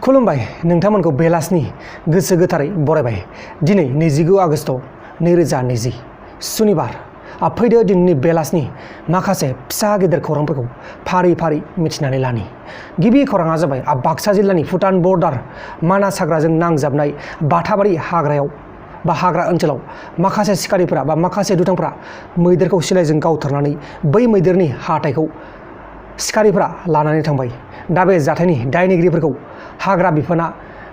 खुलुमबाय नोंथांमोनखौ बेलासिनि गोसो गोथारै बरायबाय। दिनै 29 आगष्ट 2020 सुनिबार। फैदो दिनैनि बेलासिनि माखासे फिसा गेदेर खौरांफोरखौ फारि फारि मिथिनानै लानि। गिबि खौराङा जाबाय बाक्सा जिल्लानि भुटान बर्डार मानास हाग्राजों नांजाबनाय बाथाबारि हाग्रायाव बा हाग्रा ओनसोलाव माखासे सिखारिफोरा बा माखासे दुथांफोरा मैदेरखौ सिलाइजों गावथारनानै बै मैदेरनि हाथाइखौ सिखारिफोरा लानानै थांबाय। दा बे जाथायनि दायनिगिरिफोरखौ हाग्रा बिफाना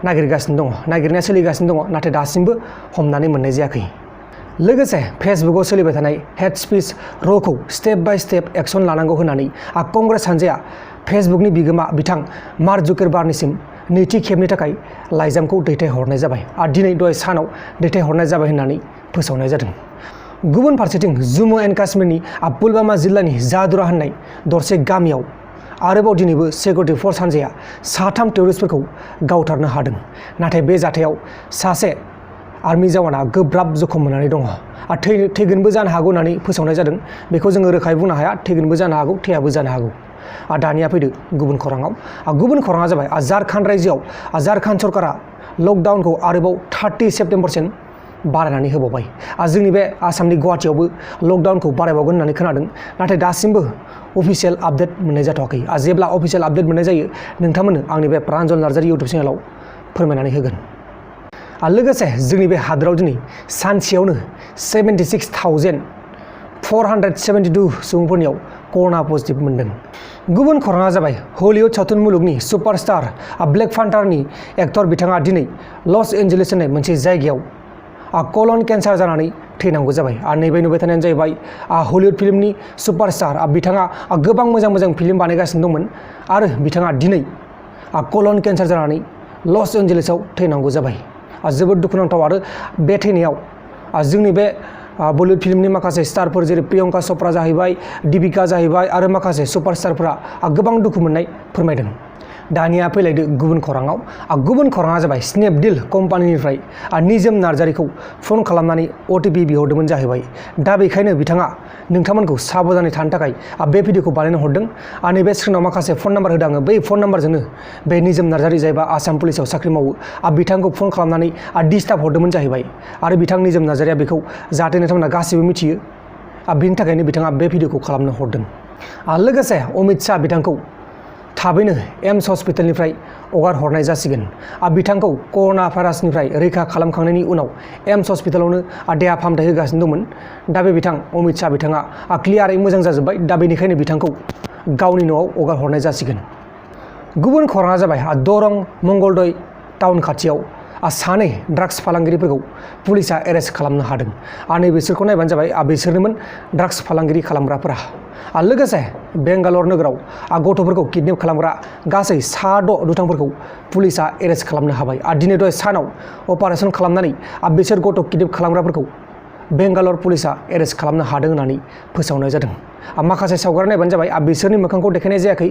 नागिरनाया सोलिगासिनो दङ, नाथाय दासिमबो हमनानै मोननाय जायाखै। लोगोसे फेसबुकआव सोलिबाय थानाय हेट स्पिच र'खौ स्टेप बाय स्टेप एक्सन लानांगौ होननानै कंग्रेस हानजाया फेसबुकनि बिगोमा बिथां मार्क जुकारबार्गनिसिम नैथि खेबनि थाखाय लाइजामखौ दैथायहरनाय जाबाय। दिनै दहाय सानाव दैथायहरनाय जाबाय होननानै फोसावनाय जादों। गुबुन फारसेथिं जम्मु एन्ड काश्मीरनि पुलवामा जिल्लानि जादुरा होननाय दरसे गामियाव आरोबाव दिनैबो सिकिउरिटि फोर्स हानजाया 3 टेररिस्टफोरखौ गावथारनो हादों। नाथाय बे जाथायाव सासे आर्मी जवाना गोब्राब जखम मोननानै दङ। थैगोनबो जानो हागौ होननानै फोसावनाय जादों। बेखौ जोङो रोखायै बुंनो हाया, थैगोनबो जानो हागौ, थैयाबो जानो हागौ। दानिया फैदो गुबुन खौराङाव। गुबुन खौराङा जाबाय झारखन्ड रायजोआव झारखन्ड सरकारा लकडाउनखौ आरोबाव 30 सेप्तेम्बरसिम बारायनानै होबावबाय। जोंनि बे आसामनि गुवाहाटियावबो लकडाउनखौ बारायबावगोन होननानै खोनादों, नाथाय दासिमबो अफिसियेल आपडेट मोननाय जाथ'वाखै। जेब्ला अफिसियेल आपडेट मोननाय जायो नोंथांमोननो आंनि बे प्रान्जल नार्जारी इउटुब चेनेलाव फोरमायनानै होगोन। लोगोसे जोंनि बे हादोराव दिनै सानसेयावनो 76,472 सुबुंफोरनियाव कर'ना पजिटिभ मोनदों। गुबुन खौराङा जाबाय हलिउड सावथुन मुलुगनि सुपारस्टार ब्लेक पान्थारनि एक्टर बिथाङा दिनै लस एन्जेलिस होननाय मोनसे जायगायाव कलन केन्सार जानानै थैनांगौ जाबाय। नैबे नुबाय थानायानो जाहैबाय हलिउड फिल्मनि सुपारस्टार। बिथाङा गोबां मोजां मोजां फिल्म बानायगासिनो दंमोन आरो बिथाङा दिनै कलन केन्सार जानानै लस एन्जेलिसाव थैनांगौ जाबाय। जोबोद दुखुनांथाव। आरो बे थैनायाव जोंनि बे बलिउड फिल्मनि माखासे स्टारफोर जेरै प्रियंका चप्रा जाहैबाय, दीपिका जाहैबाय आरो माखासे सुपारस्टारफोरा गोबां दुखु मोननाय फोरमायदों। दानिया फैलायदो गुबुन खौराङाव। गुबुन खौराङा जाबाय स्नेपडिल कम्पानिनिफ्राय निजोम नार्जारीखौ फन खालामनानै OTP बिहरदोंमोन जाहैबाय। दा बेखायनो बिथाङा नोंथांमोनखौ साबधानै थानो थाखाय बे भिडिअखौ बानायनो हरदों। नैबे स्क्रिनाव माखासे फन नाम्बार होदों आङो। बै फन नाम्बारजोंनो बे निजोम नार्जारी जायबा आसाम पुलिसाव साख्रि मावो बिथांखौ फन खालामनानै डिस्टार्ब हरदोंमोन जाहैबाय। आरो बिथां निजोम नार्जारीया बेखौ जाहाथे नोंथांमोना गासैबो मिथियो, बिनि थाखायनो बिथाङा बे भिडिअखौ खालामनो हरदों। लोगोसे अमित शाह बिथांखौ थाबैनो एम्स हस्पिटालनिफ्राय हगार हरनाय जासिगोन। बिथांखौ कर'ना भाइरासनिफ्राय रैखा खालामखांनायनि उनाव एम्स हस्पिटालावनो देहा फाहामथाय होगासिनो दंमोन। दा बे बिथां अमित शाह बिथाङा क्लियारै मोजां जाजोब्बाय। दा बेनिखायनो बिथांखौ गावनि न'आव हगार हरनाय जासिगोन। गुबुन खौराङा जाबाय दरं मंगलदै टाउन खाथियाव 2 ड्राग्स फालांगिरिफोरखौ पुलिसा एरेस्ट खालामनो हादों। नैबेसोरखौ नायबानो जाबाय बिसोरनोमोन ड्राग्स फालांगिरि खालामग्राफोरा। लोगोसे बेंगालर नोगोराव गथ'फोरखौ किडनेप खालामग्रा गासै 6 दुथांफोरखौ पुलिसा एरेस्ट खालामनो हाबाय। दिनै दहाय सानाव अपारेशन खालामनानै बिसोर गथ' किडनेप खालामग्राफोरखौ बेंगालर पुलिसा एरेस्ट खालामनो हादों होननानै फोसावनाय जादों। माखासे सावगारि नायबानो जाबाय बिसोरनि मोखांखौ देखायनाय जायाखै।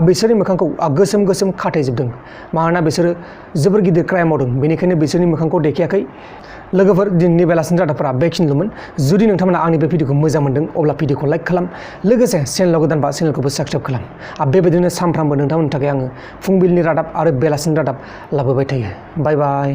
बिसोरनि मोखांखौ गोसोम गोसोम खाथेजोबदों, मानोना बिसोरो जोबोर गिदिर क्राइम मावदों, बेनिखायनो बिसोरनि मोखांखौ देखायाखै। लोगोफोर, दिनैनि बेलासिनि रादाबफोरा बेखिनिल'मोन। जुदि नोंथांमोना आंनि बे भिडिअखौ मोजां मोनदों अब्ला भिडिअखौ लाइक खालाम। लोगोसे चेनेलाव गोदानबा चेनेलखौबो साबस्क्राइब खालाम। बेबायदिनो सानफ्रामबो नोंथांमोननि थाखाय आङो फुंबिलिनि रादाब आरो बेलासिनि रादाब लाबोबाय थायो। बाय बाय।